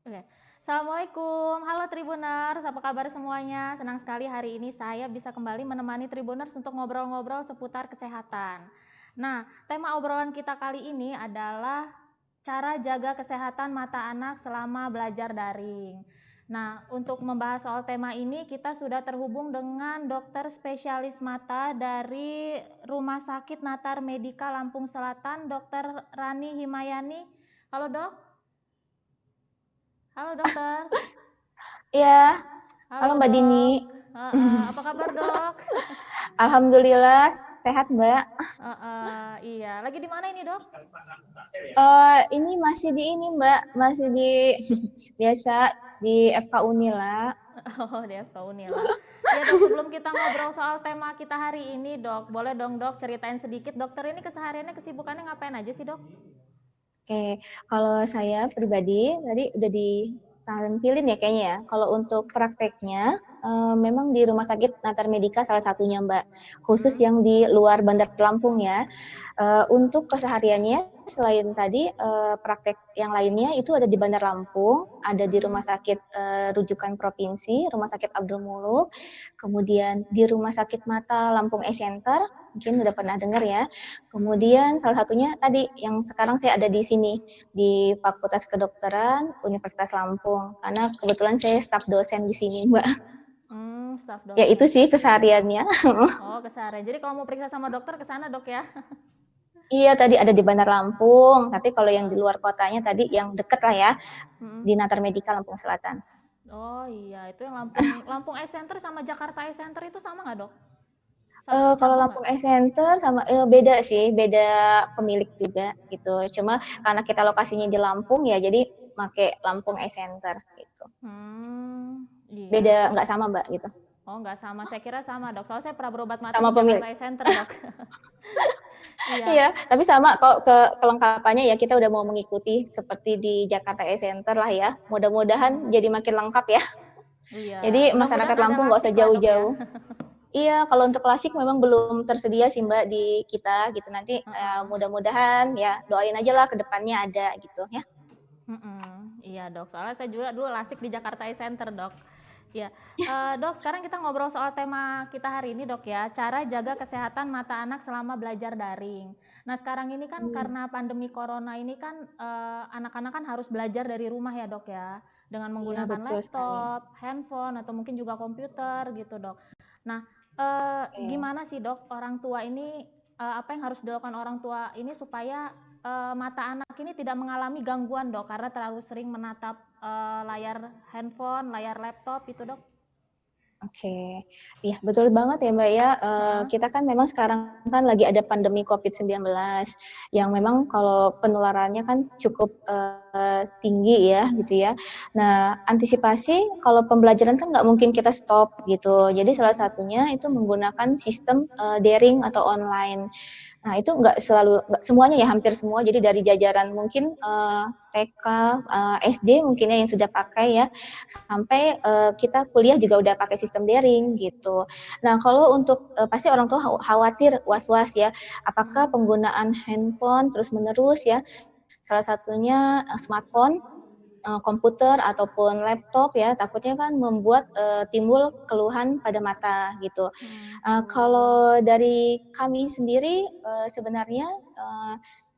Oke. Assalamualaikum, halo Tribuners, apa kabar semuanya? Senang sekali hari ini saya bisa kembali menemani Tribuners untuk ngobrol-ngobrol seputar kesehatan. Nah, tema obrolan kita kali ini adalah cara jaga kesehatan mata anak selama belajar daring. Nah, untuk membahas soal tema ini, kita sudah terhubung dengan dokter spesialis mata dari Rumah Sakit Natar Medika Lampung Selatan, Dr. Rani Himayani. Halo dok. Halo dokter. Iya, halo Halo Mbak Dini. dok. Apa kabar dok? Alhamdulillah sehat Mbak. Iya, lagi di mana ini dok? Ini masih di ini Mbak, masih di biasa di FK Unila. Oh, di FK Unila. Ya dok, sebelum kita ngobrol soal tema kita hari ini dok, boleh dong dok ceritain sedikit dokter ini kesehariannya kesibukannya ngapain aja sih dok? Oke, kalau saya pribadi tadi udah ditampilin ya kayaknya ya. Kalau untuk prakteknya, memang di Rumah Sakit Natar Medika salah satunya Mbak, khusus yang di luar Bandar Lampung ya. Untuk kesehariannya selain tadi praktek yang lainnya itu ada di Bandar Lampung, ada di Rumah Sakit Rujukan Provinsi, Rumah Sakit Abdul Muluk, kemudian di Rumah Sakit Mata Lampung Eye Center, mungkin udah pernah dengar ya. Kemudian salah satunya tadi yang sekarang saya ada di sini di Fakultas Kedokteran Universitas Lampung, karena kebetulan saya staf dosen di sini Mbak. Staf Ya itu dosen. sih kesehariannya. Oh, keseharian. Jadi kalau mau periksa sama dokter ke sana dok ya? Iya, tadi ada di Bandar Lampung, tapi kalau yang di luar kotanya tadi yang deket lah ya, Mm. di Natar Medika Lampung Selatan. Oh iya, itu yang Lampung Lampung Eye Center sama Jakarta Eye Center itu sama nggak dok? Satu Kalau cabang nggak? Lampung Eye Center sama beda sih, beda pemilik juga gitu. Cuma karena kita lokasinya di Lampung ya, jadi make Lampung Eye Center gitu. Iya. Beda, nggak sama Mbak gitu. Oh, nggak sama. Saya kira sama, Dok. Soalnya saya pernah berobat mata Sama di pemilik. Jakarta Eye Center, Dok. Iya. Iya, tapi sama kok kelengkapannya ya kita udah mau mengikuti seperti di Jakarta Eye Center lah ya. Mudah-mudahan jadi makin lengkap ya. Iya. Jadi masyarakat Mudah-mudahan ada Lampung nggak usah lasik lah, Dok ya. jauh-jauh. Iya, kalau untuk klasik memang belum tersedia sih Mbak di kita gitu. Nanti mudah-mudahan ya doain aja lah ke depannya ada gitu ya. Iya, Dok. Soalnya saya juga dulu lasik di Jakarta Eye Center, Dok. Ya, Dok, sekarang kita ngobrol soal tema kita hari ini, Dok ya, cara jaga kesehatan mata anak selama belajar daring. Nah, sekarang ini kan karena pandemi corona ini kan anak-anak kan harus belajar dari rumah ya, Dok ya, dengan Iya, menggunakan betul sekali. laptop, handphone atau mungkin juga komputer gitu, Dok. Nah, Oke. gimana sih, Dok, orang tua ini apa yang harus dilakukan orang tua ini supaya mata anak ini tidak mengalami gangguan dok karena terlalu sering menatap layar handphone, layar laptop itu dok. Oke, iya betul banget ya Mbak ya. Kita kan memang sekarang kan lagi ada pandemi COVID-19 yang memang kalau penularannya kan cukup tinggi ya gitu ya. Nah, antisipasi kalau pembelajaran kan nggak mungkin kita stop gitu. Jadi salah satunya itu menggunakan sistem daring atau online. Nah, itu nggak semuanya ya, hampir semua. Jadi dari jajaran mungkin TK, SD mungkin ya yang sudah pakai ya, sampai kita kuliah juga udah pakai sistem daring gitu. Nah, kalau untuk pasti orang tua khawatir, was-was ya, apakah penggunaan handphone terus-menerus ya, salah satunya smartphone, komputer ataupun laptop ya, takutnya kan membuat timbul keluhan pada mata gitu. Kalau dari kami sendiri sebenarnya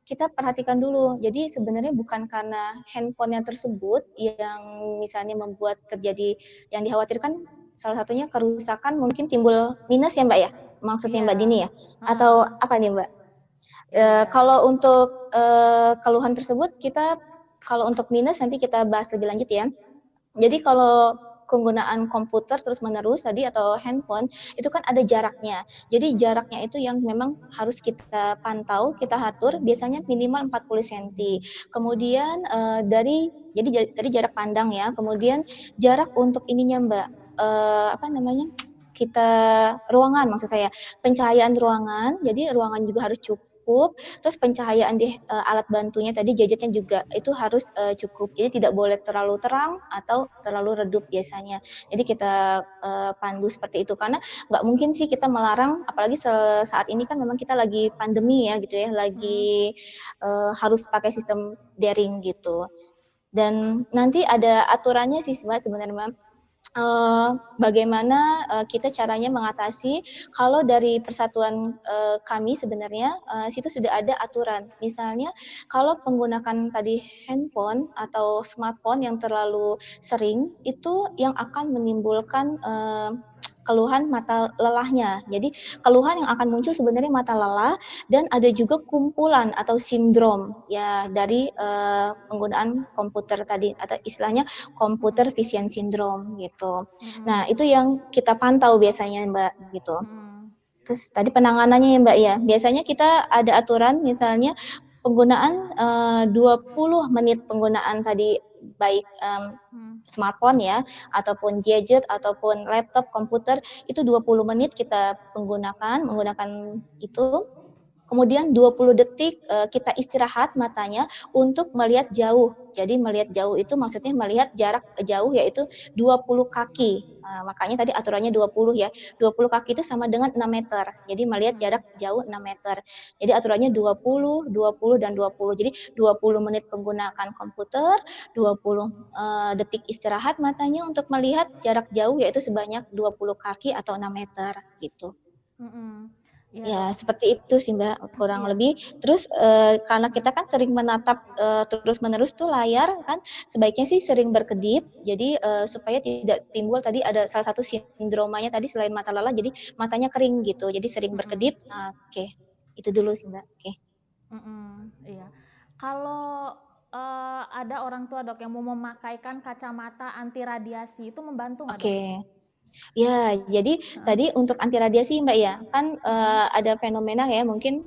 kita perhatikan dulu. Jadi sebenarnya bukan karena handphonenya tersebut yang misalnya membuat terjadi yang dikhawatirkan salah satunya kerusakan mungkin timbul minus ya Mbak ya? Maksudnya Mbak Iya. Dini ya? Atau apa nih Mbak? Iya. Kalau untuk keluhan tersebut kita kalau untuk minus nanti kita bahas lebih lanjut ya. Jadi kalau penggunaan komputer terus-menerus tadi atau handphone itu kan ada jaraknya. Jadi jaraknya itu yang memang harus kita pantau, kita atur biasanya minimal 40 cm. Kemudian dari jarak pandang ya. Kemudian jarak untuk ininya Mbak apa namanya? Kita ruangan maksud saya, pencahayaan ruangan. Jadi ruangan juga harus cukup, terus pencahayaan di alat bantunya tadi gadgetnya juga itu harus cukup. Jadi tidak boleh terlalu terang atau terlalu redup biasanya. Jadi kita pandu seperti itu karena nggak mungkin sih kita melarang, apalagi saat ini kan memang kita lagi pandemi ya gitu ya, lagi harus pakai sistem daring gitu. Dan nanti ada aturannya sih Mbak sebenarnya. Bagaimana kita caranya mengatasi kalau dari persatuan kami sebenarnya situ sudah ada aturan. Misalnya kalau menggunakan tadi handphone atau smartphone yang terlalu sering itu yang akan menimbulkan keluhan mata lelahnya. Jadi keluhan yang akan muncul sebenarnya mata lelah dan ada juga kumpulan atau sindrom ya dari penggunaan komputer tadi atau istilahnya computer vision syndrome gitu. Nah, itu yang kita pantau biasanya Mbak gitu. Terus tadi penanganannya ya Mbak ya, biasanya kita ada aturan misalnya penggunaan 20 menit penggunaan tadi baik smartphone ya, ataupun gadget, ataupun laptop, komputer, itu 20 menit kita menggunakan itu. Kemudian 20 detik kita istirahat matanya untuk melihat jauh. Jadi melihat jauh itu maksudnya melihat jarak jauh yaitu 20 kaki. Makanya tadi aturannya 20 ya. 20 kaki itu sama dengan 6 meter. Jadi melihat jarak jauh 6 meter. Jadi aturannya 20, 20 dan 20. Jadi 20 menit menggunakan komputer, 20 detik istirahat matanya untuk melihat jarak jauh yaitu sebanyak 20 kaki atau 6 meter gitu. Ya, seperti itu sih Mbak, kurang lebih. Terus karena kita kan sering menatap terus-menerus tuh layar kan, sebaiknya sih sering berkedip. Jadi supaya tidak timbul tadi ada salah satu sindromanya tadi selain mata lelah, jadi matanya kering gitu. Jadi sering berkedip. Oke. Itu dulu sih Mbak. Oke. Iya. Kalau ada orang tua Dok yang mau memakaikan kacamata anti radiasi itu membantu nggak Dok? Oke. Ya, jadi tadi untuk anti radiasi Mbak ya, kan ada fenomena ya mungkin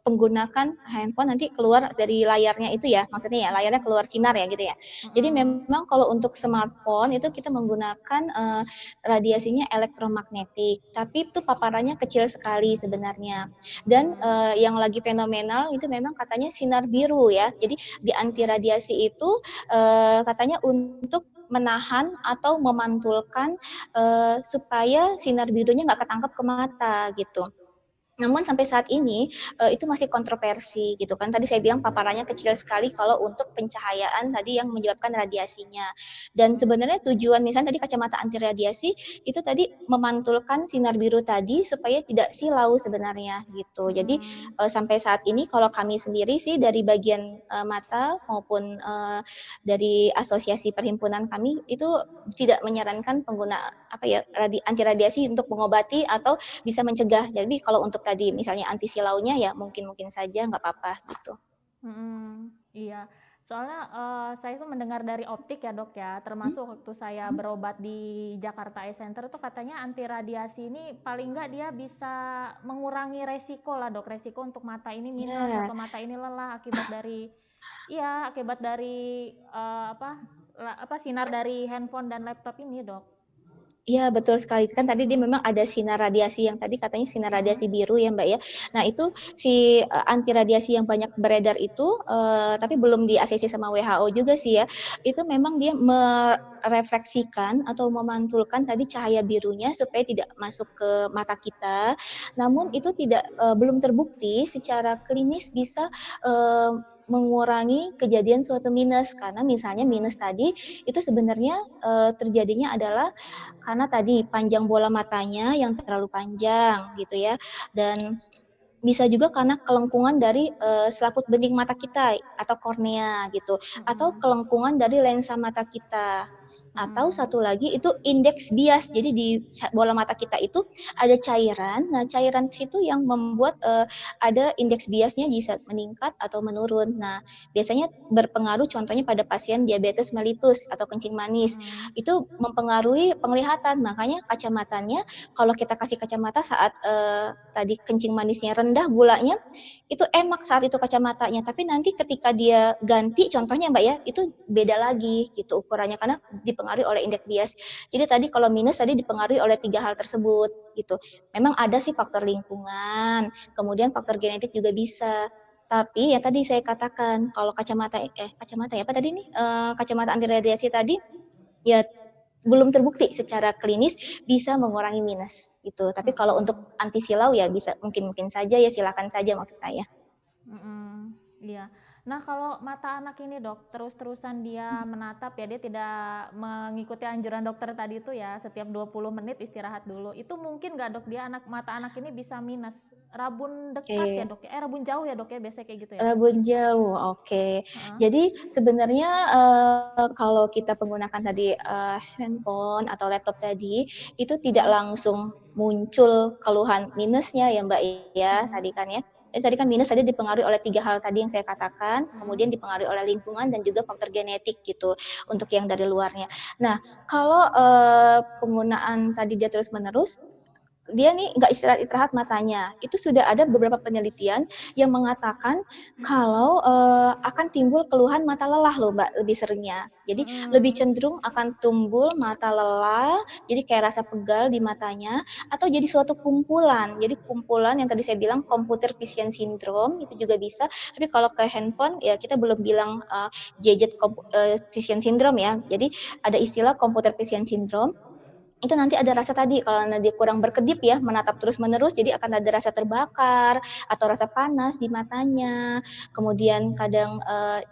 menggunakan handphone nanti keluar dari layarnya itu ya, maksudnya ya layarnya keluar sinar ya gitu ya. Jadi memang kalau untuk smartphone itu kita menggunakan radiasinya elektromagnetik, tapi itu paparannya kecil sekali sebenarnya. Dan yang lagi fenomenal itu memang katanya sinar biru ya. Jadi di anti radiasi itu katanya untuk menahan atau memantulkan supaya sinar birunya nggak ketangkep ke mata gitu. Namun sampai saat ini itu masih kontroversi gitu kan. Tadi saya bilang paparannya kecil sekali kalau untuk pencahayaan tadi yang menyebabkan radiasinya. Dan sebenarnya tujuan misalnya tadi kacamata anti radiasi itu tadi memantulkan sinar biru tadi supaya tidak silau sebenarnya gitu. Jadi sampai saat ini kalau kami sendiri sih dari bagian mata maupun dari asosiasi perhimpunan kami itu tidak menyarankan pengguna anti radiasi untuk mengobati atau bisa mencegah. Jadi kalau untuk tadi misalnya anti silaunya ya mungkin saja nggak apa-apa gitu. Iya, soalnya saya tuh mendengar dari optik ya Dok ya, termasuk waktu saya berobat di Jakarta Eye Center itu katanya anti radiasi ini paling nggak dia bisa mengurangi resiko lah Dok, resiko untuk mata ini minus atau mata ini lelah akibat dari sinar dari handphone dan laptop ini Dok. Iya betul sekali, kan tadi dia memang ada sinar radiasi yang tadi katanya sinar radiasi biru ya Mbak ya. Nah itu si anti radiasi yang banyak beredar itu, tapi belum di ACC sama WHO juga sih ya, itu memang dia merefleksikan atau memantulkan tadi cahaya birunya supaya tidak masuk ke mata kita. Namun itu belum terbukti secara klinis bisa mengurangi kejadian suatu minus, karena misalnya minus tadi itu sebenarnya terjadinya adalah karena tadi panjang bola matanya yang terlalu panjang gitu ya, dan bisa juga karena kelengkungan dari selaput bening mata kita atau kornea gitu, atau kelengkungan dari lensa mata kita. Atau satu lagi itu indeks bias. Jadi di bola mata kita itu ada cairan. Nah, cairan situ yang membuat ada indeks biasnya bisa meningkat atau menurun. Nah, biasanya berpengaruh contohnya pada pasien diabetes mellitus atau kencing manis. Itu mempengaruhi penglihatan. Makanya kacamatanya kalau kita kasih kacamata saat tadi kencing manisnya rendah gulanya, itu enak saat itu kacamatanya. Tapi nanti ketika dia ganti contohnya Mbak ya, itu beda lagi gitu ukurannya karena dipengaruhi oleh indeks bias. Jadi tadi kalau minus tadi dipengaruhi oleh 3 hal tersebut gitu. Memang ada sih faktor lingkungan, kemudian faktor genetik juga bisa. Tapi ya tadi saya katakan kalau kacamata ya apa tadi nih? Kacamata anti radiasi tadi ya belum terbukti secara klinis bisa mengurangi minus gitu. Tapi kalau untuk anti silau ya bisa mungkin saja ya, silakan saja maksud saya. Iya. Nah, kalau mata anak ini dok, terus-terusan dia menatap ya, dia tidak mengikuti anjuran dokter tadi itu ya, setiap 20 menit istirahat dulu. Itu mungkin nggak dok, dia mata anak ini bisa minus. Rabun dekat ya Oke. dok ya, rabun jauh ya dok ya, biasanya kayak gitu ya? Rabun jauh, oke. Heeh. Jadi sebenarnya kalau kita menggunakan tadi handphone atau laptop tadi, itu tidak Mm. langsung muncul keluhan minusnya ya Mbak ya, Mm-mm. tadi kan ya. Jadi tadi kan minus tadi dipengaruhi oleh 3 hal tadi yang saya katakan, Mm-mm. kemudian dipengaruhi oleh lingkungan dan juga faktor genetik gitu untuk yang dari luarnya. Nah, kalau penggunaan tadi dia terus-menerus, dia nih nggak istirahat matanya. Itu sudah ada beberapa penelitian yang mengatakan kalau akan timbul keluhan mata lelah loh Mbak, lebih seringnya. Jadi lebih Mm-mm. cenderung akan timbul mata lelah, jadi kayak rasa pegal di matanya, atau jadi suatu kumpulan. Jadi kumpulan yang tadi saya bilang computer vision syndrome itu juga bisa. Tapi kalau ke handphone ya kita belum bilang gadget vision syndrome ya. Jadi ada istilah computer vision syndrome. Itu nanti ada rasa tadi kalau dia kurang berkedip ya, menatap terus-menerus, jadi akan ada rasa terbakar atau rasa panas di matanya. Kemudian kadang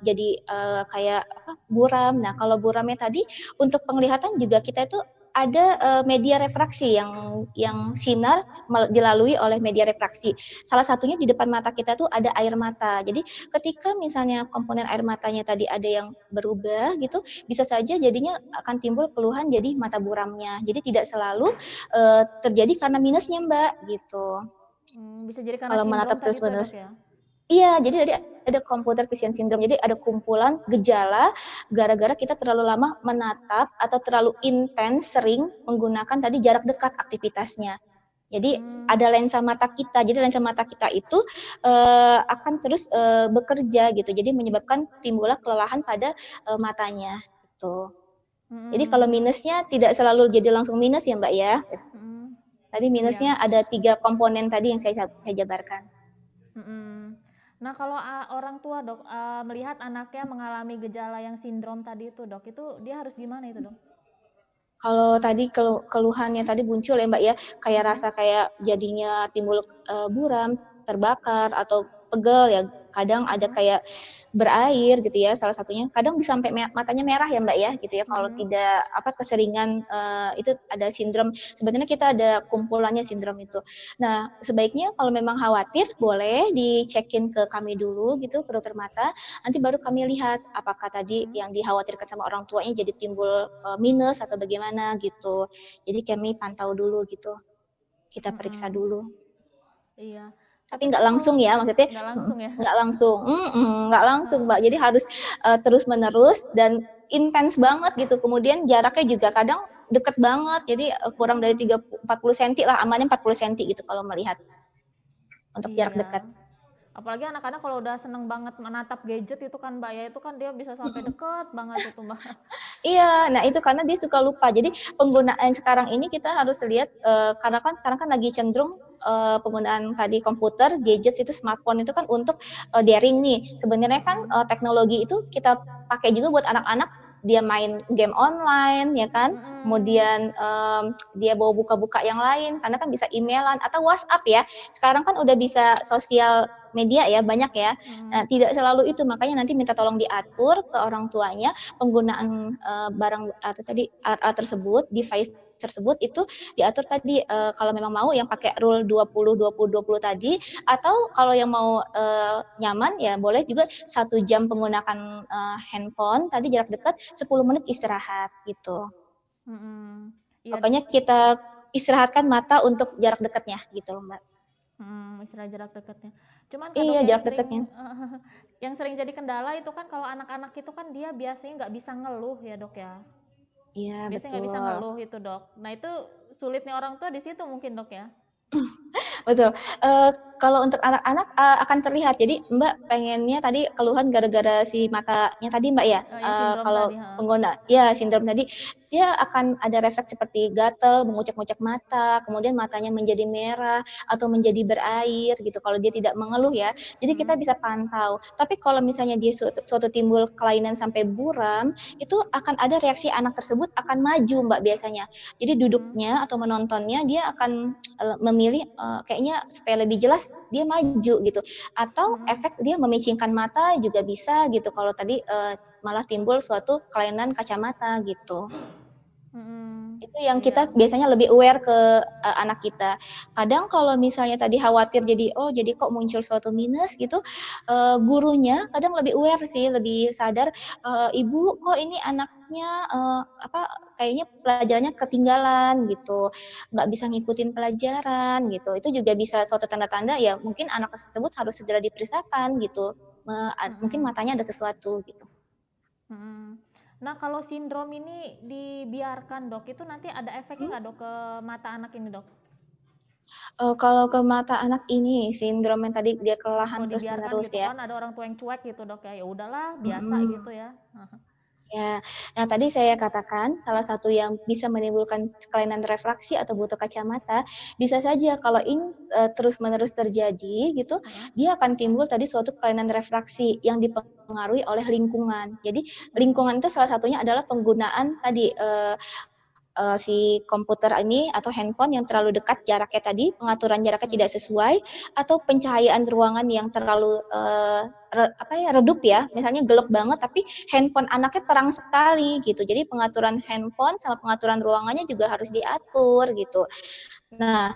jadi kayak buram. Nah, kalau buramnya tadi untuk penglihatan juga kita itu ada media refraksi yang sinar dilalui oleh media refraksi. Salah satunya di depan mata kita tuh ada air mata. Jadi ketika misalnya komponen air matanya tadi ada yang berubah gitu, bisa saja jadinya akan timbul keluhan jadi mata buramnya. Jadi tidak selalu terjadi karena minusnya Mbak gitu. Bisa jadi karena Kalau sindrom menatap tadi itu ya dok terus-menerus. ya? Iya, jadi tadi ada computer vision syndrome. Jadi ada kumpulan gejala gara-gara kita terlalu lama menatap atau terlalu intens sering menggunakan tadi jarak dekat aktivitasnya. Jadi ada lensa mata kita. Jadi lensa mata kita itu akan terus bekerja gitu. Jadi menyebabkan timbullah kelelahan pada matanya gitu. Jadi kalau Mm-mm. minusnya tidak selalu jadi langsung minus ya Mbak ya. Mm-mm. Tadi Iya. minusnya ada 3 komponen tadi yang saya jabarkan. Mm-mm. Nah, kalau orang tua dok melihat anaknya mengalami gejala yang sindrom tadi itu dok, itu dia harus gimana itu dok? Kalau tadi keluhannya tadi muncul ya Mbak ya, kayak Mm-mm. rasa kayak jadinya timbul buram, terbakar atau pegel ya. Kadang ada Mm-mm. kayak berair gitu ya salah satunya. Kadang bisa sampai matanya merah ya Mbak ya gitu ya. Kalau Mm-mm. tidak keseringan itu ada sindrom. Sebenarnya kita ada kumpulannya sindrom itu. Nah, sebaiknya kalau memang khawatir boleh dicekin ke kami dulu gitu ke dokter mata. Nanti baru kami lihat apakah tadi Mm-mm. yang dikhawatirkan sama orang tuanya jadi timbul minus atau bagaimana gitu. Jadi kami pantau dulu gitu. Kita periksa Mm-mm. dulu. Iya. Tapi Tapi nggak kan langsung kalau ya, maksudnya nggak langsung ya. nggak langsung, nggak langsung Heeh. Mbak. Jadi harus terus menerus dan intens banget gitu. Kemudian jaraknya juga kadang deket banget, jadi kurang dari Mm. 40 cm lah, amannya 40 cm gitu kalau melihat untuk jarak dekat. Iya. Apalagi anak-anak kalau udah seneng banget menatap gadget itu kan Mbak ya, itu kan dia bisa sampai deket banget itu Mbak. Iya, nah itu karena dia suka lupa. Jadi penggunaan sekarang ini kita harus lihat karena kan sekarang kan lagi cenderung penggunaan tadi komputer, gadget itu smartphone itu kan untuk daring nih. Sebenarnya kan Mm-mm. teknologi itu kita pakai juga buat anak-anak dia main game online ya kan. Mm-mm. Kemudian dia bawa buka-buka yang lain karena kan bisa emailan atau WhatsApp ya. Sekarang kan udah bisa sosial media ya banyak ya. Nah, Mm. tidak selalu itu makanya nanti minta tolong diatur ke orang tuanya penggunaan barang atau tadi alat-alat tersebut, device tersebut itu diatur tadi kalau memang mau yang pakai rule 20 20 20 tadi atau kalau yang mau nyaman ya boleh juga 1 jam menggunakan handphone tadi jarak dekat 10 menit istirahat gitu. Mm-mm. Iya dok. Pokoknya kita istirahatkan mata untuk jarak dekatnya gitu loh Mbak. Istilah jarak dekatnya. Cuman Kak Iya Dok yang jarak dekatnya. sering yang sering jadi kendala itu kan kalau anak-anak itu kan dia biasanya nggak bisa ngeluh ya Dok ya. Iya Biasanya nggak bisa betul. ngeluh itu Dok. Nah itu sulitnya orang tua di situ mungkin Dok ya. Betul. Kalau untuk anak-anak akan terlihat. Jadi Mbak pengennya tadi keluhan gara-gara si matanya tadi Mbak ya. Yang sindrom Kalau tadi, ha. pengguna ya sindrom tadi dia akan ada refleks seperti gatal, mengucek-ngucek mata, kemudian matanya menjadi merah atau menjadi berair gitu. Kalau dia tidak mengeluh ya. Jadi kita bisa pantau. Tapi kalau misalnya dia suatu timbul kelainan sampai buram, itu akan ada reaksi anak tersebut akan maju Mbak biasanya. Jadi duduknya atau menontonnya dia akan memilih kayaknya kayaknya supaya lebih jelas dia maju gitu. Atau efek dia memicingkan mata juga bisa gitu kalau tadi malah timbul suatu kelainan kacamata gitu. Itu yang kita biasanya lebih aware ke anak kita. Kadang kalau misalnya tadi khawatir jadi kok muncul suatu minus gitu, gurunya kadang lebih aware sih, lebih sadar, ibu kok ini anaknya kayaknya pelajarannya ketinggalan gitu, nggak bisa ngikutin pelajaran gitu. Itu juga bisa suatu tanda-tanda ya mungkin anak tersebut harus segera diperiksakan gitu, mungkin matanya ada sesuatu gitu. Nah, kalau sindrom ini dibiarkan, Dok, itu nanti ada efeknya nggak, Dok, ke mata anak ini, Dok? Kalau ke mata anak ini, sindrom yang tadi dia kelelahan Kalau dibiarkan terus-menerus gitu ya. kan, ada orang tua yang cuek gitu, Dok, ya udahlah, biasa gitu ya. Ya, nah tadi saya katakan salah satu yang bisa menimbulkan kelainan refraksi atau butuh kacamata, bisa saja kalau ini terus-menerus terjadi gitu, dia akan timbul tadi suatu kelainan refraksi yang dipengaruhi oleh lingkungan. Jadi lingkungan itu salah satunya adalah penggunaan tadi si komputer ini atau handphone yang terlalu dekat jaraknya tadi, pengaturan jaraknya tidak sesuai, atau pencahayaan ruangan yang terlalu redup ya, misalnya gelap banget tapi handphone anaknya terang sekali gitu. Jadi pengaturan handphone sama pengaturan ruangannya juga harus diatur gitu. Nah,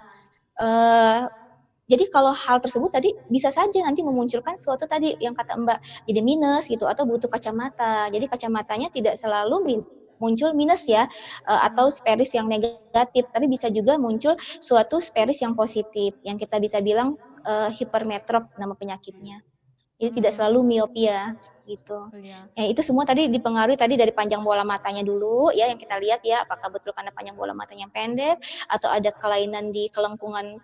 jadi kalau hal tersebut tadi bisa saja nanti memunculkan suatu tadi yang kata Mbak, jadi minus gitu atau butuh kacamata. Jadi kacamatanya tidak selalu muncul minus ya, atau speris yang negatif, tapi bisa juga muncul suatu speris yang positif, yang kita bisa bilang hipermetrop nama penyakitnya. Jadi tidak selalu miopia gitu. Ya, itu semua tadi dipengaruhi tadi dari panjang bola matanya dulu ya, yang kita lihat ya, apakah betul karena panjang bola matanya pendek atau ada kelainan di kelengkungan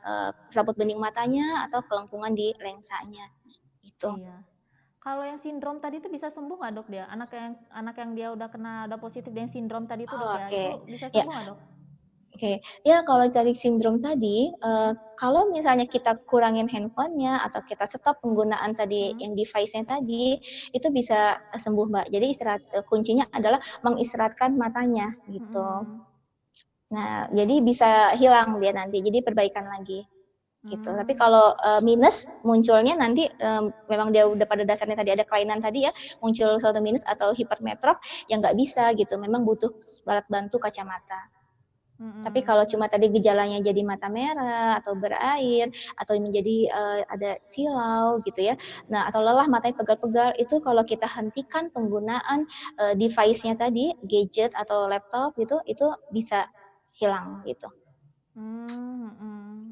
selaput bening matanya atau kelengkungan di lensanya gitu. Iya. Kalau yang sindrom tadi itu bisa sembuh nggak, Dok, dia? Anak yang dia udah positif dengan sindrom tadi itu, Dok, ya. Itu bisa sembuh nggak, Dok? Oke, ya kalau dari sindrom tadi, kalau misalnya kita kurangin handphonenya atau kita stop penggunaan tadi yang device-nya tadi, itu bisa sembuh, Mbak. Jadi kuncinya adalah mengistirahatkan matanya gitu. Nah, jadi bisa hilang dia nanti, jadi perbaikan lagi gitu. Tapi kalau minus munculnya nanti memang dia udah pada dasarnya tadi ada kelainan tadi ya, muncul suatu minus atau hipermetrop yang nggak bisa gitu, memang butuh alat bantu kacamata. Tapi kalau cuma tadi gejalanya jadi mata merah atau berair atau menjadi ada silau gitu ya, nah atau lelah matanya pegal-pegal, itu kalau kita hentikan penggunaan device-nya tadi, gadget atau laptop gitu, itu bisa hilang gitu.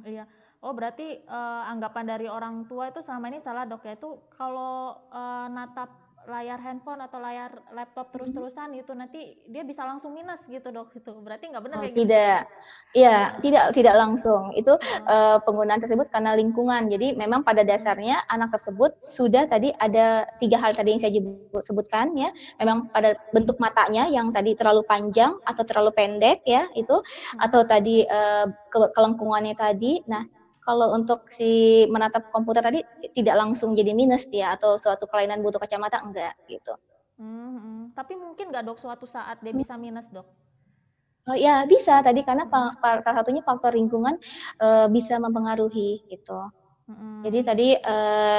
Iya. Oh, berarti anggapan dari orang tua itu selama ini salah, Dok, ya, itu kalau natap layar handphone atau layar laptop terus-terusan itu nanti dia bisa langsung minus gitu, Dok, itu. Berarti nggak benar kayak gitu? Tidak. Iya, tidak langsung. Itu penggunaan tersebut karena lingkungan. Jadi memang pada dasarnya anak tersebut sudah tadi ada 3 hal tadi yang saya sebutkan ya. Memang pada bentuk matanya yang tadi terlalu panjang atau terlalu pendek ya, itu atau tadi kelengkungannya tadi. Nah, kalau untuk si menatap komputer tadi tidak langsung jadi minus ya atau suatu kelainan butuh kacamata enggak gitu. Tapi mungkin nggak, Dok, suatu saat dia bisa minus, Dok? Oh ya bisa tadi karena salah satunya faktor lingkungan bisa mempengaruhi gitu. Jadi tadi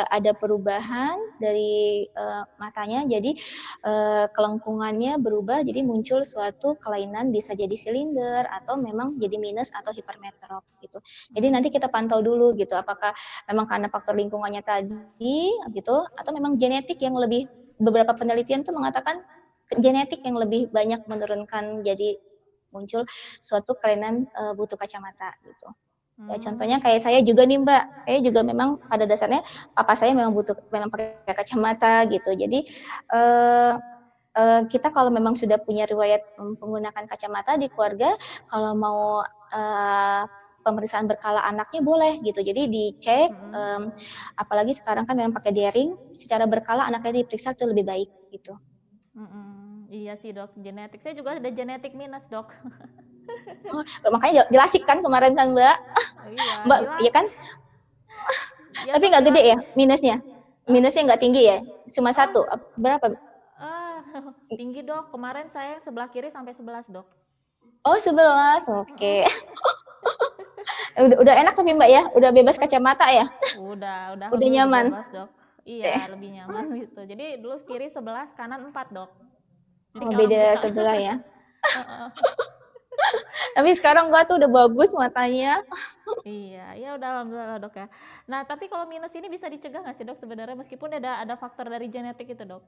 ada perubahan dari matanya, jadi kelengkungannya berubah, jadi muncul suatu kelainan bisa jadi silinder atau memang jadi minus atau hipermetrop gitu. Jadi nanti kita pantau dulu gitu, apakah memang karena faktor lingkungannya tadi gitu, atau memang genetik yang lebih, beberapa penelitian tuh mengatakan genetik yang lebih banyak menurunkan jadi muncul suatu kelainan butuh kacamata gitu. Ya contohnya kayak saya juga nih Mbak, saya juga memang pada dasarnya papa saya memang pakai kacamata gitu. Jadi kita kalau memang sudah punya riwayat menggunakan kacamata di keluarga, kalau mau pemeriksaan berkala anaknya boleh gitu. Jadi dicek, apalagi sekarang kan memang pakai daring, secara berkala anaknya diperiksa itu lebih baik gitu. Iya sih, Dok, genetik. Saya juga ada genetik minus, Dok. Oh, makanya jelasik kan kemarin kan Mbak? Iya, Mbak, iya kan? Ya, tapi nggak gede ya minusnya? Minusnya nggak tinggi ya? Cuma 1, berapa? Tinggi, Dok. Kemarin saya sebelah kiri sampai 11, Dok. Oh 11, oke. Udah enak tapi Mbak ya, udah bebas kacamata ya, Udah udah alhamdulillah udah nyaman. bebas, Dok. Iya, lebih nyaman gitu. Jadi dulu kiri 11, kanan 4, Dok. Jadi Oh kayak orang beda buta. sebelah ya. Heeh. Tapi sekarang gua tuh udah bagus matanya. Iya, ya udah alhamdulillah, Dok ya. Nah, tapi kalau minus ini bisa dicegah nggak sih, Dok, sebenarnya meskipun ada faktor dari genetik itu, Dok?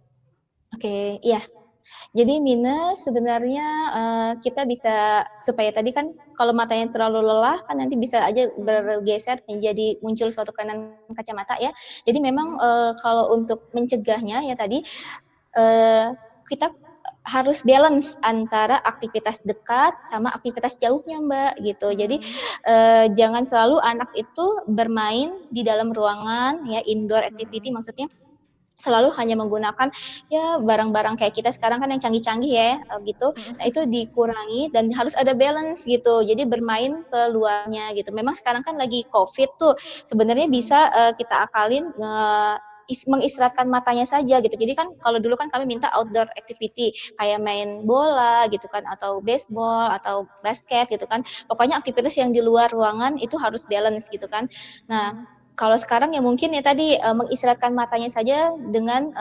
Oke, iya. Jadi minus sebenarnya kita bisa supaya tadi kan kalau matanya terlalu lelah kan nanti bisa aja bergeser menjadi muncul suatu kelainan kacamata ya. Jadi memang kalau untuk mencegahnya ya tadi kita harus balance antara aktivitas dekat sama aktivitas jauhnya Mbak gitu. Jadi jangan selalu anak itu bermain di dalam ruangan ya, indoor activity maksudnya selalu hanya menggunakan ya barang-barang kayak kita sekarang kan yang canggih-canggih ya gitu. Nah itu dikurangi dan harus ada balance gitu. Jadi bermain ke luarnya gitu. Memang sekarang kan lagi COVID tuh sebenarnya bisa kita akalin mengistirahatkan matanya saja gitu. Jadi kan kalau dulu kan kami minta outdoor activity kayak main bola gitu kan atau baseball atau basket gitu kan. Pokoknya aktivitas yang di luar ruangan itu harus balance gitu kan. Nah, kalau sekarang ya mungkin ya tadi mengistirahatkan matanya saja dengan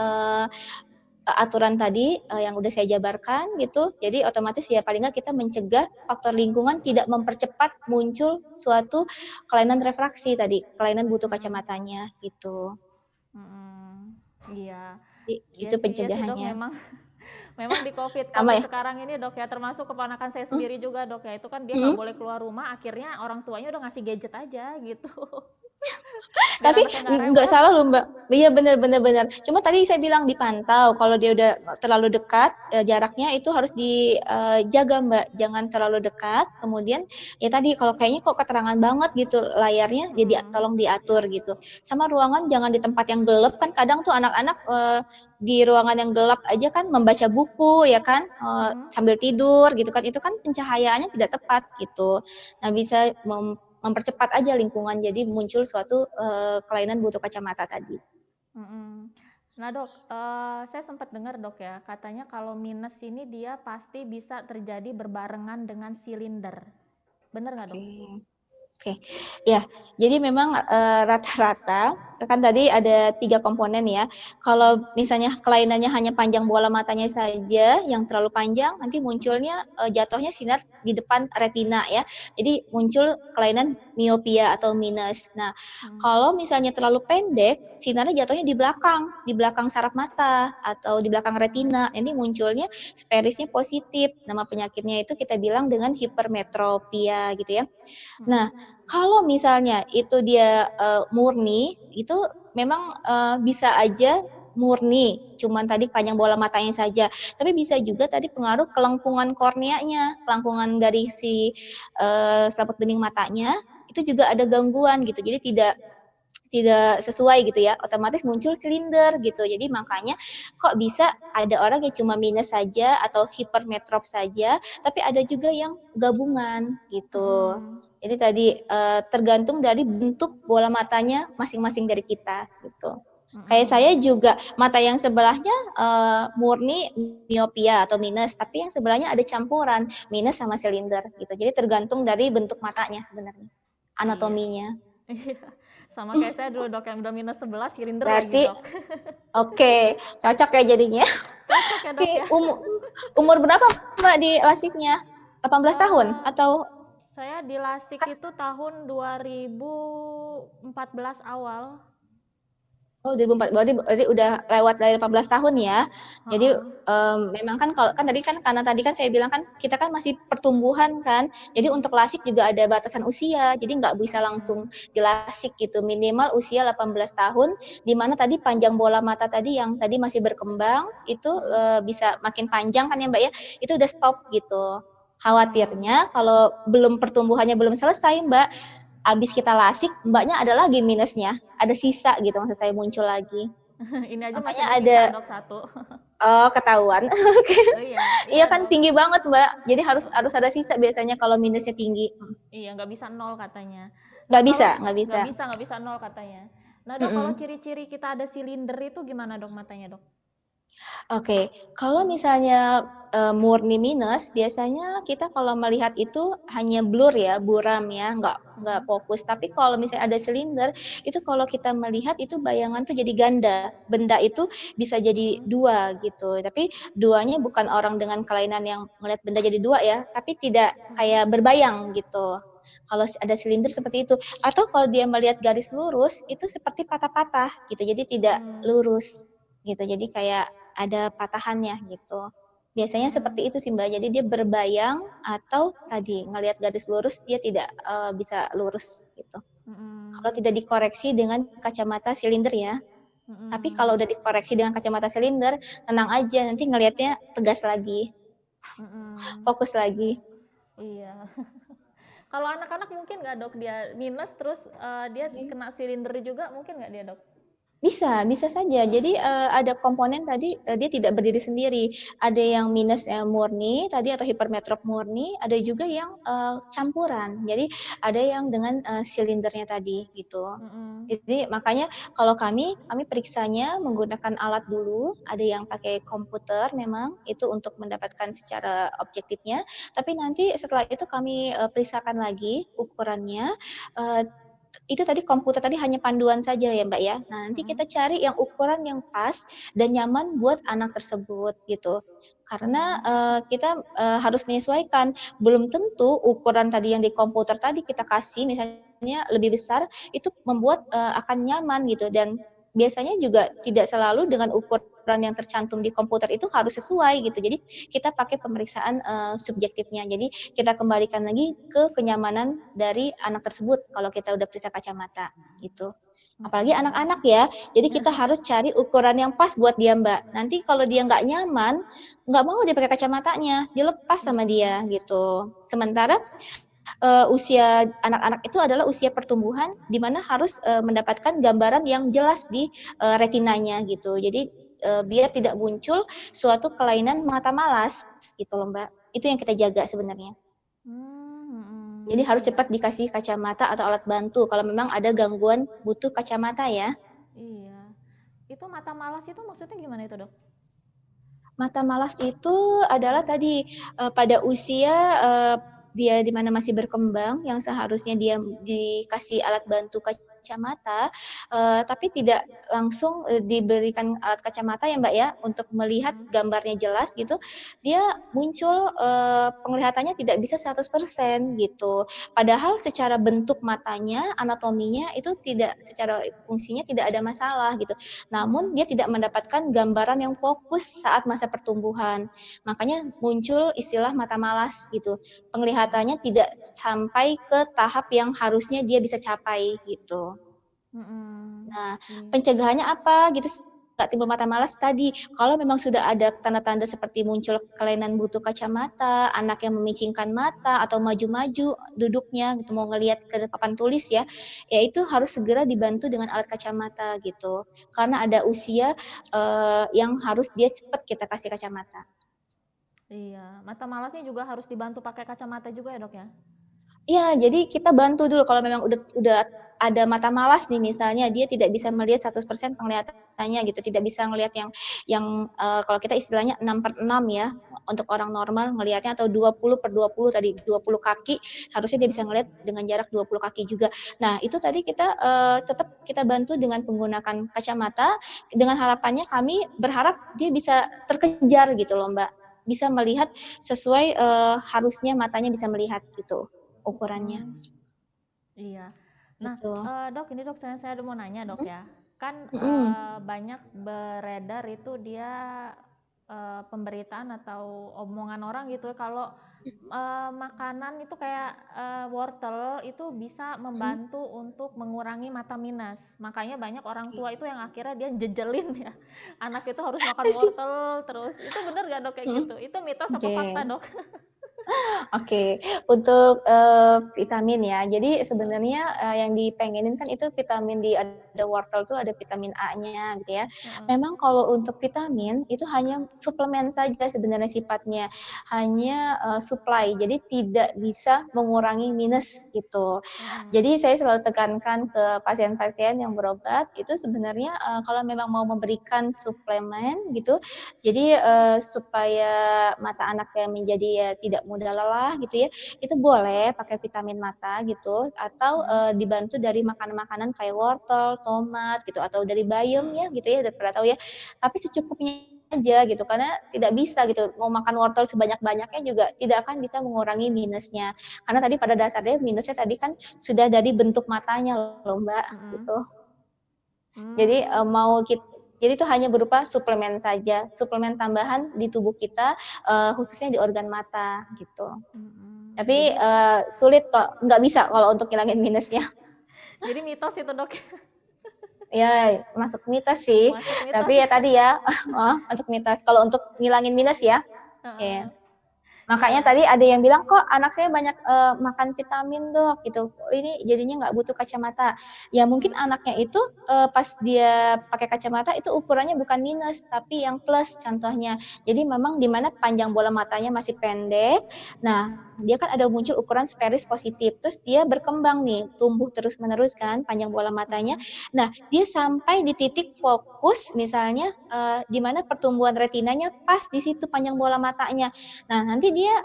aturan tadi yang udah saya jabarkan gitu. Jadi otomatis ya paling nggak kita mencegah faktor lingkungan tidak mempercepat muncul suatu kelainan refraksi tadi, kelainan butuh kacamatanya gitu. Iya. Itu Iya sih, Dok, pencegahannya. memang memang di Sama COVID ya? sekarang ini, Dok ya, termasuk keponakan saya sendiri juga, Dok ya. Itu kan dia nggak boleh keluar rumah, akhirnya orang tuanya udah ngasih gadget aja gitu. Biar Tapi anaknya nggak nggak rewel. salah loh Mbak. Iya benar. Cuma tadi saya bilang dipantau. Kalau dia udah terlalu dekat, jaraknya itu harus dijaga Mbak. Jangan terlalu dekat. Kemudian ya tadi kalau kayaknya kok keterangan banget gitu layarnya, jadi tolong diatur gitu. Sama ruangan jangan di tempat yang gelap kan. Kadang tuh anak-anak di ruangan yang gelap aja kan membaca buku ya kan, sambil tidur gitu kan. Itu kan pencahayaannya tidak tepat gitu. Nah bisa mempercepat aja lingkungan jadi muncul suatu kelainan butuh kacamata tadi. Nah, Dok, saya sempat dengar, Dok ya, katanya kalau minus ini dia pasti bisa terjadi berbarengan dengan silinder. Bener nggak, Dok? Oke, ya. Jadi memang rata-rata kan tadi ada 3 komponen ya. Kalau misalnya kelainannya hanya panjang bola matanya saja yang terlalu panjang, nanti munculnya jatuhnya sinar di depan retina ya. Jadi muncul kelainan miopia atau minus. Nah, kalau misalnya terlalu pendek, sinarnya jatuhnya di belakang saraf mata atau di belakang retina. Ini munculnya sperisnya positif. Nama penyakitnya itu kita bilang dengan hipermetropia gitu ya. Nah, kalau misalnya itu dia murni, itu memang bisa aja murni, cuman tadi panjang bola matanya saja. Tapi bisa juga tadi pengaruh kelengkungan korneanya, kelengkungan dari si selaput bening matanya, itu juga ada gangguan gitu. Jadi tidak sesuai gitu ya, otomatis muncul silinder gitu. Jadi makanya kok bisa ada orang yang cuma minus saja atau hipermetrop saja, tapi ada juga yang gabungan gitu. Jadi tadi tergantung dari bentuk bola matanya masing-masing dari kita gitu. Kayak saya juga mata yang sebelahnya murni miopia atau minus, tapi yang sebelahnya ada campuran minus sama silinder gitu. Jadi tergantung dari bentuk matanya sebenarnya, anatominya. Iya. Sama kayak saya dulu, Dok, yang udah minus 11 silinder lagi, Berarti Dok. Oke, cocok ya jadinya. Cocok ya, Dok Oke, ya. umur berapa Mbak di lasiknya? 18 tahun atau Saya di lasik itu tahun 2014 awal. Oh, 2004 berarti udah lewat dari 18 tahun ya. Jadi memang kan kalau kan tadi kan karena tadi kan saya bilang kan kita kan masih pertumbuhan kan. Jadi untuk lasik juga ada batasan usia. Jadi nggak bisa langsung dilasik gitu. Minimal usia 18 tahun di mana tadi panjang bola mata tadi yang tadi masih berkembang itu bisa makin panjang kan ya Mbak ya. Itu udah stop gitu. Khawatirnya kalau belum pertumbuhannya belum selesai Mbak, abis kita lasik, mbaknya ada lagi minusnya, ada sisa gitu maksud saya muncul lagi. Ini aja masih Makanya ada ada sisa, Dok, 1. ketahuan. Okay. Oh iya, Iya kan Dok. tinggi banget mbak, jadi harus ada sisa biasanya kalau minusnya tinggi. Iya, nggak bisa 0 katanya. Nah, Nggak bisa, nggak bisa. nggak bisa 0 katanya. Nah, Dok, kalau ciri-ciri kita ada silinder itu gimana, Dok, matanya, Dok? Oke, kalau misalnya, murni minus, biasanya kita kalau melihat itu hanya blur ya, buram ya, nggak Mhm. fokus. Tapi kalau misalnya ada silinder, itu kalau kita melihat itu bayangan tuh jadi ganda. Benda itu bisa jadi Mhm. 2 gitu, tapi duanya bukan orang dengan kelainan yang melihat benda jadi 2 ya, tapi tidak Mhm. kayak berbayang gitu. Kalau ada silinder seperti itu. Atau kalau dia melihat garis lurus, itu seperti patah-patah gitu, jadi tidak Mhm. lurus gitu. Jadi kayak ada patahannya gitu. Biasanya Mhm. seperti itu sih Mbak, jadi dia berbayang atau tadi ngelihat garis lurus dia tidak, bisa lurus gitu. Kalau Mhm. tidak dikoreksi dengan kacamata silinder ya. Tapi Mhm. kalau udah dikoreksi dengan kacamata silinder, tenang aja nanti ngelihatnya tegas lagi, Mhm. fokus lagi. Iya. Kalau anak-anak mungkin nggak dok dia minus terus dia kena silinder juga mungkin nggak dia dok? Bisa, bisa saja. Jadi, ada komponen tadi, dia tidak berdiri sendiri. Ada yang minus, murni tadi atau hipermetrop murni, ada juga yang, campuran. Jadi ada yang dengan, silindernya tadi gitu. Mhm. Jadi makanya kalau kami periksanya menggunakan alat dulu, ada yang pakai komputer memang, itu untuk mendapatkan secara objektifnya, tapi nanti setelah itu kami, periksakan lagi ukurannya, eee, itu tadi komputer tadi hanya panduan saja ya, Mbak, ya. Nah, nanti Mhm. kita cari yang ukuran yang pas dan nyaman buat anak tersebut gitu. Karena, Mhm. kita, harus menyesuaikan, belum tentu ukuran tadi yang di komputer tadi kita kasih misalnya lebih besar, itu membuat, akan nyaman gitu dan biasanya juga tidak selalu dengan ukuran yang tercantum di komputer itu harus sesuai gitu. Jadi kita pakai pemeriksaan, subjektifnya. Jadi kita kembalikan lagi ke kenyamanan dari anak tersebut kalau kita udah periksa kacamata, gitu. Apalagi Mhm. anak-anak ya, jadi kita harus cari ukuran yang pas buat dia, Mbak. Nanti kalau dia nggak nyaman, nggak mau dia pakai kacamatanya, dia lepas sama Mhm. dia, gitu. Sementara, usia anak-anak itu adalah usia pertumbuhan di mana harus, mendapatkan gambaran yang jelas di, retinanya gitu. Jadi, biar tidak muncul suatu kelainan mata malas, gitu loh, Mbak. Itu yang kita jaga sebenarnya. Jadi Mhm. harus Iya. cepat dikasih kacamata atau alat bantu kalau memang ada gangguan butuh kacamata ya. Iya. Itu mata malas itu maksudnya gimana itu dok? Mata malas itu adalah tadi, pada usia, dia di mana masih berkembang yang seharusnya dia dikasih alat bantu kacamata, tapi tidak langsung, diberikan alat kacamata ya, Mbak, ya, untuk melihat Mhm. gambarnya jelas gitu, dia muncul, penglihatannya tidak bisa 100% gitu. Padahal secara bentuk matanya, anatominya itu tidak secara fungsinya tidak ada masalah gitu. Namun Mhm. dia tidak mendapatkan gambaran yang fokus saat masa pertumbuhan. Makanya muncul istilah mata malas gitu. Penglihatannya tidak sampai ke tahap yang harusnya dia bisa capai gitu. Mhm. Nah, Iya. pencegahannya apa gitu nggak timbul mata malas tadi, kalau memang sudah ada tanda-tanda seperti muncul kelainan butuh kacamata, anak yang memicingkan mata atau maju-maju duduknya gitu, mau ngelihat ke papan tulis ya, ya itu harus segera dibantu dengan alat kacamata gitu. Karena ada usia, yang harus dia cepat kita kasih kacamata. Iya. Mata malasnya juga harus dibantu pakai kacamata juga ya dok ya? Iya, jadi kita bantu dulu kalau memang udah ada mata malas nih misalnya dia tidak bisa Mhm. melihat 100% penglihatannya gitu, tidak bisa ngelihat yang, kalau kita istilahnya 6/6 ya, untuk orang normal ngelihatnya atau 20/20 tadi, 20 kaki harusnya dia bisa Mhm. ngelihat dengan jarak 20 kaki juga. Nah, itu tadi kita, tetap kita bantu dengan menggunakan kacamata, dengan harapannya kami berharap dia bisa terkejar gitu loh, Mbak, bisa melihat sesuai, harusnya matanya bisa melihat gitu. Ukurannya, Mhm. Iya. Nah, gitu. Dok, ini Dok, saya ada mau nanya Dok Mhm ya. Kan mhm. banyak beredar itu dia pemberitaan atau omongan orang gitu kalau makanan itu kayak wortel itu bisa Mhm, membantu untuk mengurangi mata minus. Makanya banyak orang oke. tua itu yang akhirnya dia jejelin ya. Anak itu harus makan Apa sih? wortel terus. Itu benar gak Dok kayak Mhm, gitu? Itu mitos apa oke. fakta Dok? Oke, untuk vitamin ya. Jadi sebenarnya yang dipengenin kan itu vitamin di ada wortel tuh ada vitamin A-nya gitu ya. Heeh. Memang kalau untuk vitamin itu hanya suplemen saja sebenarnya sifatnya, hanya supply. Jadi tidak bisa mengurangi minus gitu. Mhm. Jadi saya selalu tekankan ke pasien-pasien yang berobat itu sebenarnya kalau memang mau memberikan suplemen gitu, jadi supaya mata anaknya menjadi ya tidak mudah lelah gitu ya, itu boleh pakai vitamin mata gitu atau Mhm. dibantu dari makanan-makanan kayak wortel, tomat gitu atau dari bayam ya gitu ya, udah pernah tahu ya. Tapi secukupnya aja gitu karena tidak bisa gitu mau makan wortel sebanyak-banyaknya juga tidak akan bisa mengurangi minusnya. Karena tadi pada dasarnya minusnya tadi kan sudah dari bentuk matanya loh Mbak Mhm. gitu. Jadi Mmm. jadi itu hanya berupa suplemen saja, suplemen tambahan di tubuh kita, khususnya di organ mata gitu. Mhm. Tapi Jadi sulit kok, nggak bisa kalau untuk ngilangin minusnya. jadi mitos itu, Dok? Ya masuk mitos sih, Masuk mitos tapi ya? ya tadi ya, masuk mitos. Kalau untuk ngilangin minus ya, Heeh. oke. Makanya Iya. tadi ada yang bilang, "Kok anak saya banyak, makan vitamin Dok?" Gitu, "Ini jadinya nggak butuh kacamata." Ya mungkin Mhm. anaknya itu, pas dia pakai kacamata itu ukurannya bukan minus, tapi yang plus contohnya. Jadi memang di mana panjang bola matanya masih pendek, nah dia kan ada muncul ukuran Spherics positif, terus dia berkembang nih, tumbuh terus-menerus kan panjang bola matanya. Mhm. Nah, dia sampai di titik fokus misalnya, di mana pertumbuhan retinanya pas di situ panjang bola matanya. Nah, nanti dia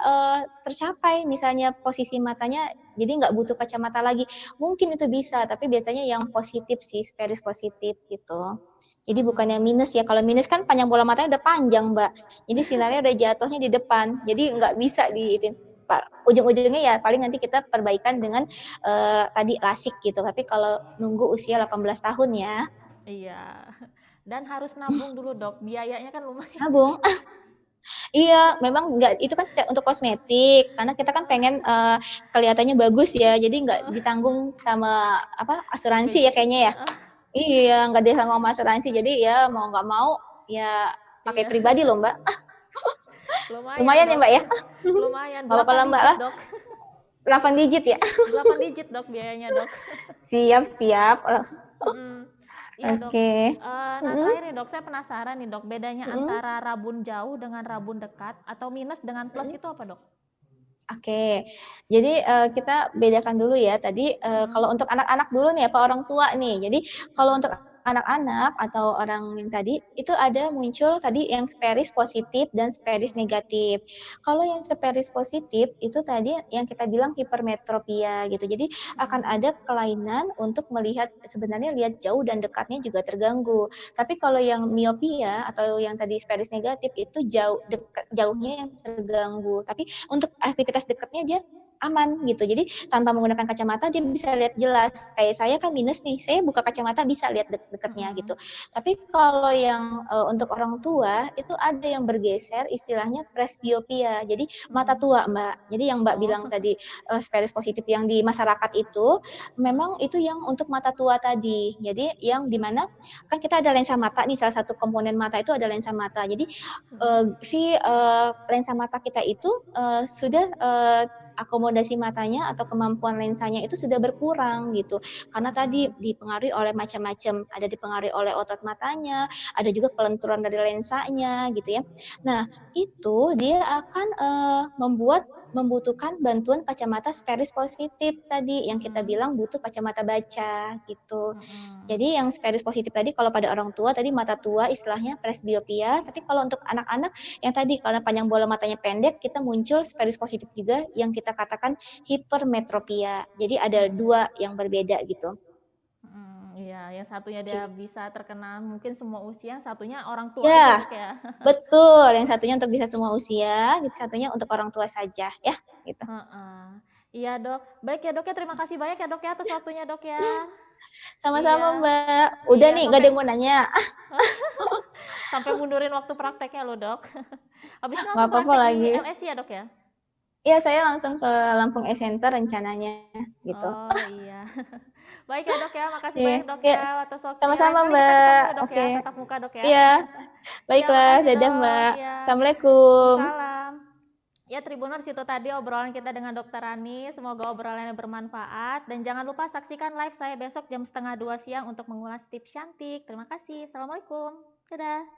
tercapai misalnya posisi matanya jadi nggak butuh kacamata lagi. Mungkin itu bisa, tapi biasanya yang positif sih, Spherics positif gitu. Jadi bukan yang Mhm. minus ya. Kalau minus kan panjang bola matanya udah panjang, Mbak. Jadi sinarnya udah jatuhnya di depan. Jadi nggak bisa di itu. Ujung-ujungnya ya paling nanti kita perbaikan dengan tadi lasik gitu. Tapi kalau nunggu usia 18 tahun ya, Iya. Dan harus nabung dulu, Dok, biayanya kan lumayan. nabung. Iya, memang nggak itu kan untuk kosmetik, karena kita kan Heeh. pengen, kelihatannya bagus ya, jadi nggak Heeh. ditanggung sama, apa, asuransi ya BPJS, kayaknya ya? heeh. Iya, nggak ditanggung sama asuransi, jadi ya mau nggak mau, ya pakai Iya. pribadi loh, Mbak. Lumayan, Lumayan ya, Dok. Mbak, ya? Lumayan, Nggak apa-apa 8 lah, Mbak, digit, lah, Dok. 8 digit ya? 8 digit, Dok, biayanya, Dok. Siap siap, Mhm. Iya, Dok. oke. Nah Mhm terakhir nih, Dok, saya penasaran nih, Dok, bedanya mhm antara rabun jauh dengan rabun dekat atau minus dengan plus mhm. itu apa, Dok? Oke, jadi, kita bedakan dulu ya tadi, Mhm. kalau untuk anak-anak dulu nih apa orang tua nih. Jadi kalau untuk anak-anak atau orang yang tadi, itu ada muncul tadi yang Spherics positif dan Spherics Mhm. negatif. Kalau yang Spherics positif itu tadi yang kita bilang hipermetropia gitu. Jadi akan Mhm. ada kelainan untuk melihat sebenarnya lihat jauh dan dekatnya juga terganggu. Tapi kalau yang miopia atau yang tadi Spherics negatif itu jauhnya yang terganggu. Tapi untuk aktivitas dekatnya dia aman gitu. Jadi tanpa menggunakan kacamata dia bisa lihat jelas. Kayak saya kan minus nih, saya buka kacamata bisa lihat dekatnya gitu. Mhm. Tapi kalau yang untuk orang tua itu ada yang bergeser istilahnya presbiopia. Jadi mata Mhm. tua, Mbak. Jadi yang Mbak Oh. bilang tadi Spherics positif yang di masyarakat itu Heeh. memang itu yang untuk mata tua tadi. Jadi yang dimana kan kita ada lensa mata nih salah satu komponen mata itu ada lensa mata. Jadi Mhm. lensa mata kita itu sudah akomodasi matanya atau kemampuan lensanya itu sudah berkurang gitu. Karena tadi Mhm. dipengaruhi oleh macam-macam, ada dipengaruhi oleh otot matanya, ada juga kelenturan dari lensanya gitu ya. Nah, itu dia akan membutuhkan bantuan kacamata Spherics positif tadi yang kita Mhm. bilang butuh kacamata baca gitu. Mhm. Jadi yang Spherics positif tadi kalau pada orang tua tadi mata tua istilahnya presbiopia, tapi kalau untuk anak-anak yang tadi karena panjang bola matanya pendek kita muncul Spherics positif juga yang kita katakan hipermetropia. Jadi ada Mhm. dua yang berbeda gitu. Mhm. Iya, yang satunya dia bisa terkena mungkin semua usia, yang satunya orang tua aja, Ya, Dok, ya? betul. Yang satunya untuk bisa semua usia, yang satunya untuk orang tua saja ya, gitu. Heeh. Iya, Dok. Baik ya, Dok, ya, terima kasih banyak ya, Dok, ya, atas waktunya, Dok, ya. Sama-sama Iya. Mbak. Udah Iya, nih nggak ada sampai yang mau nanya. sampai mundurin waktu prakteknya loh, Dok. Habis ini Nggak langsung apa-apa praktek di lagi. LSI ya, Dok, ya? Iya, saya langsung ke Lampung Eye Center rencananya gitu. Oh, iya. Baik ya, Dok, ya. Makasih Iya, banyak, Dok, iya, ya, atas waktunya. Lain sama-sama kali kita ketemu Mbak. ya, Dok, Oke. ya, tatap muka, Dok, ya. Iya, Iya, baiklah. makasih, Dadah Dok. Mbak. Iya. Assalamualaikum. Waalaikumsalam. Ya Tribuners, itu tadi obrolan kita dengan Dokter Rani. Semoga obrolannya bermanfaat. Dan jangan lupa saksikan live saya besok jam 1:30 siang untuk mengulas tips cantik. Terima kasih. Assalamualaikum. Dadah.